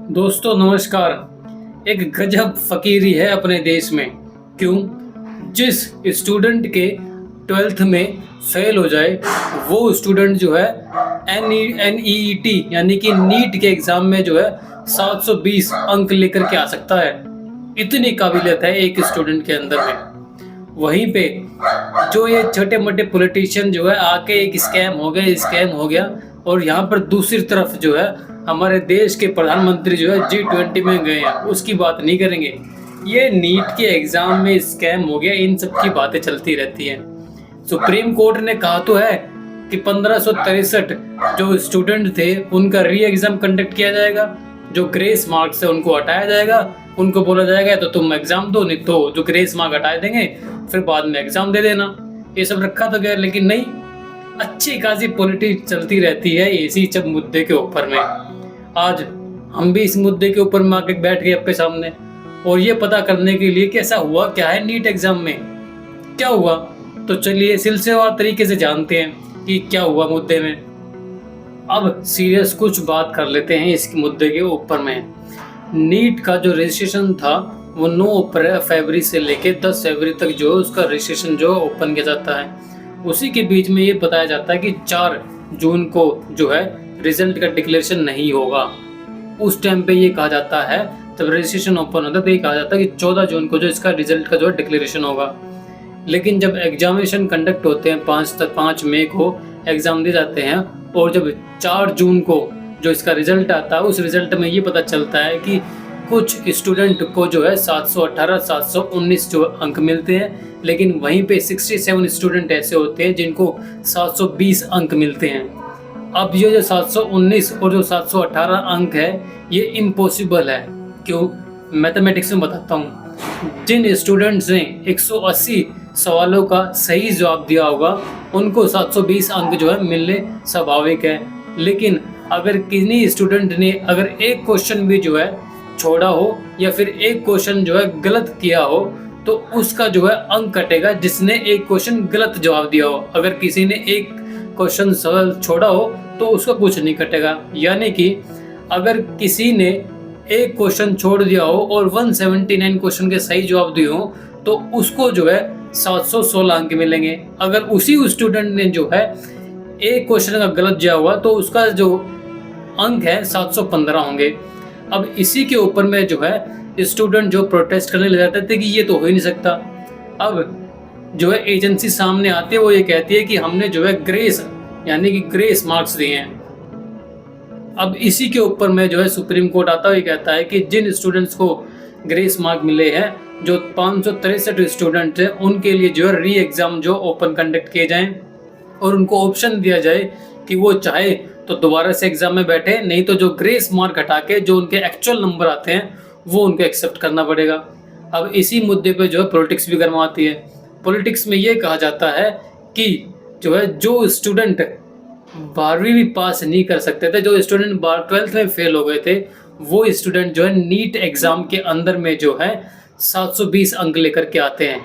दोस्तों नमस्कार। एक गजब फकीरी है अपने देश में। क्यों? जिस स्टूडेंट के 12th में फेल हो जाए वो स्टूडेंट जो है NEET यानी कि नीट के एग्जाम में जो है 720 अंक लेकर के आ सकता है। इतनी काबिलियत है एक स्टूडेंट के अंदर में। वहीं पे जो ये छोटे मोटे पॉलिटिशियन जो है आके एक स्कैम हो गया और यहाँ पर दूसरी तरफ जो है हमारे देश के प्रधानमंत्री जो है G20 में गए हैं, उसकी बात नहीं करेंगे। ये नीट के एग्जाम में स्कैम हो गया, इन सब की बातें चलती रहती हैं। सुप्रीम कोर्ट ने कहा तो है कि 1563 जो स्टूडेंट थे उनका री एग्जाम कंडक्ट किया जाएगा, जो ग्रेस मार्क्स है उनको हटाया जाएगा, उनको बोला जाएगा तो तुम एग्जाम दो, नहीं तो जो ग्रेस मार्क हटा देंगे फिर बाद में एग्जाम दे देना। ये सब रखा तो गया, लेकिन नहीं, अच्छी खासी पॉलिटिक्स चलती रहती है इसी सब मुद्दे के ऊपर में। आज हम भी इस मुद्दे के ऊपर में आके बैठ गए आपके सामने और ये पता करने के लिए कि ऐसा हुआ क्या है नीट एग्जाम में, क्या हुआ। तो चलिए सिलसिलेवार तरीके से जानते हैं कि क्या हुआ मुद्दे में। अब सीरियस कुछ बात कर लेते हैं इस मुद्दे के ऊपर में। नीट का जो रजिस्ट्रेशन था वो 9 फरवरी से लेके 10 फरवरी तक जो उसका रजिस्ट्रेशन जो ओपन किया जाता है। उसी के बीच में ये बताया जाता है कि 4 जून को जो है रिजल्ट का डिक्लेरेशन नहीं होगा। उस टाइम पे ये कहा जाता है, जब रजिस्ट्रेशन ओपन होता है तो ये कहा जाता है कि 14 जून को जो इसका रिजल्ट का जो है डिक्लेरेशन होगा। लेकिन जब एग्जामिनेशन कंडक्ट होते हैं 5 मई को एग्जाम दिए जाते हैं और जब 4 जून को जो इसका रिजल्ट आता है उस रिजल्ट में ये पता चलता है कि कुछ स्टूडेंट को जो है 718 719 जो अंक मिलते हैं, लेकिन वहीं पे 67 स्टूडेंट ऐसे होते हैं जिनको 720 अंक मिलते हैं। अब ये जो 719 और जो 718 अंक है ये इम्पॉसिबल है। क्यों? मैथमेटिक्स में बताता हूँ। जिन स्टूडेंट्स ने 180 सवालों का सही जवाब दिया होगा उनको 720 अंक जो है मिलने स्वाभाविक है। लेकिन अगर किसी स्टूडेंट ने अगर एक क्वेश्चन भी जो है छोड़ा हो या फिर एक क्वेश्चन जो है गलत किया हो तो उसका जो है अंक कटेगा जिसने एक क्वेश्चन गलत जवाब दिया हो। अगर किसी ने एक क्वेश्चन सवाल छोड़ा हो तो उसका कुछ नहीं कटेगा। यानी कि अगर किसी ने एक क्वेश्चन छोड़ दिया हो और 179 क्वेश्चन के सही जवाब दिए हो तो उसको जो है 716 अंक मिलेंगे। अगर उसी स्टूडेंट ने जो है एक क्वेश्चन का गलत जवाब हुआ तो उसका जो अंक है 715 होंगे। अब इसी के ऊपर में जो है स्टूडेंट जो प्रोटेस्ट करने लग जाते थे कि ये तो हो ही नहीं सकता। अब जो है एजेंसी सामने आती है, वो ये कहती है कि हमने जो है ग्रेस यानी कि ग्रेस मार्क्स दिए हैं। अब इसी के ऊपर में जो है सुप्रीम कोर्ट आता है, ये कहता है कि जिन स्टूडेंट्स को ग्रेस मार्क मिले हैं, जो 563 स्टूडेंट हैं, उनके लिए जो है री एग्जाम जो ओपन कंडक्ट किए जाएं और उनको ऑप्शन दिया जाए कि वो चाहे तो दोबारा से एग्जाम में बैठे, नहीं तो जो ग्रेस मार्क हटा के जो उनके एक्चुअल नंबर आते हैं वो उनको एक्सेप्ट करना पड़ेगा। अब इसी मुद्दे पे जो है पॉलिटिक्स भी गर्माती है। पॉलिटिक्स में ये कहा जाता है कि जो है जो स्टूडेंट 12वीं भी पास नहीं कर सकते थे, जो स्टूडेंट 12th में फेल हो गए थे, वो स्टूडेंट जो है नीट एग्जाम के अंदर में जो है 720 अंक लेकर के आते हैं।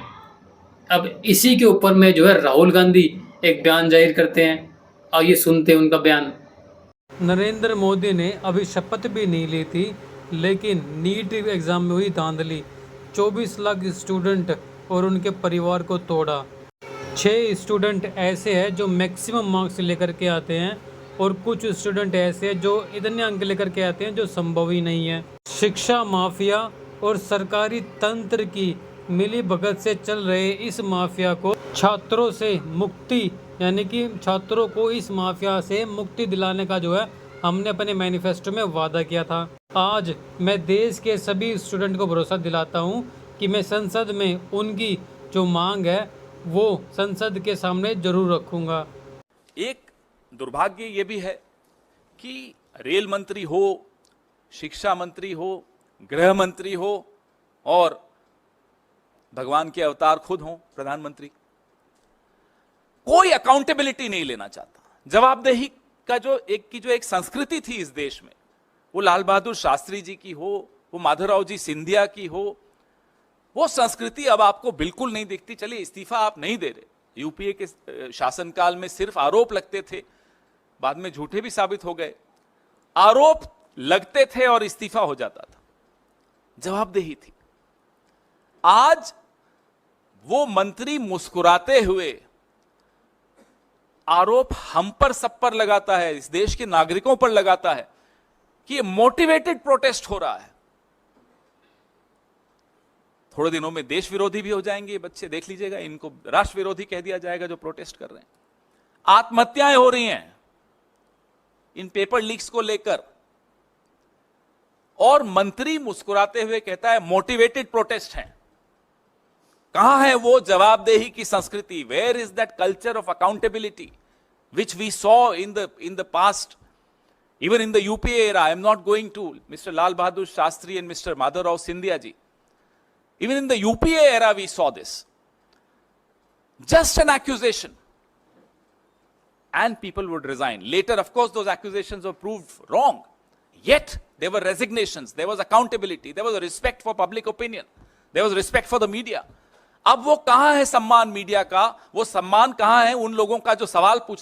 अब इसी के ऊपर में जो है राहुल गांधी एक बयान जाहिर करते हैं। आइए सुनते हैं उनका बयान। नरेंद्र मोदी ने अभी शपथ भी नहीं ली थी, लेकिन नीट एग्ज़ाम में हुई धांधली। 24 लाख स्टूडेंट और उनके परिवार को तोड़ा। 6 स्टूडेंट ऐसे हैं जो मैक्सिमम मार्क्स लेकर के आते हैं और कुछ स्टूडेंट ऐसे हैं जो इतने अंक लेकर के आते हैं जो संभव ही नहीं है। शिक्षा माफिया और सरकारी तंत्र की मिली भगत से चल रहे इस माफिया को छात्रों से मुक्ति यानी कि छात्रों को इस माफिया से मुक्ति दिलाने का जो है हमने अपने मैनिफेस्टो में वादा किया था। आज मैं देश के सभी स्टूडेंट को भरोसा दिलाता हूं कि मैं संसद में उनकी जो मांग है वो संसद के सामने जरूर रखूंगा। एक दुर्भाग्य ये भी है कि रेल मंत्री हो, शिक्षा मंत्री हो, गृह मंत्री हो और भगवान के अवतार खुद हों प्रधानमंत्री, कोई अकाउंटेबिलिटी नहीं लेना चाहता। जवाबदेही का जो एक संस्कृति थी इस देश में, वो लाल बहादुर शास्त्री जी की हो, वो माधवराव जी सिंधिया की हो, वो संस्कृति अब आपको बिल्कुल नहीं दिखती। चलिए इस्तीफा आप नहीं दे रहे, यूपीए के शासनकाल में सिर्फ आरोप लगते थे, बाद में झूठे भी साबित हो गए। आरोप लगते थे और इस्तीफा हो जाता था, जवाबदेही थी। आज वो मंत्री मुस्कुराते हुए आरोप हम पर सब पर लगाता है, इस देश के नागरिकों पर लगाता है कि ये मोटिवेटेड प्रोटेस्ट हो रहा है। थोड़े दिनों में देश विरोधी भी हो जाएंगे ये बच्चे, देख लीजिएगा, इनको राष्ट्र विरोधी कह दिया जाएगा जो प्रोटेस्ट कर रहे हैं। आत्महत्याएं हो रही हैं इन पेपर लीक्स को लेकर, और मंत्री मुस्कुराते हुए कहता है मोटिवेटेड प्रोटेस्ट है। कहां है वो जवाबदेही की संस्कृति? Where is that culture of accountability which we saw in the past, even in the UPA era? I am not going to Mr. Lal Bahadur Shastri and Mr. Madhavrao Sindhya ji. Even in the UPA era we saw this. Just an accusation and people would resign. Later, of course, those accusations were proved wrong. Yet there were resignations, there was accountability, there was a respect for public opinion, there was respect for the media. अब वो कहां है सम्मान media का? वो सम्मान कहां है उन लोगों का जो सवाल पूछ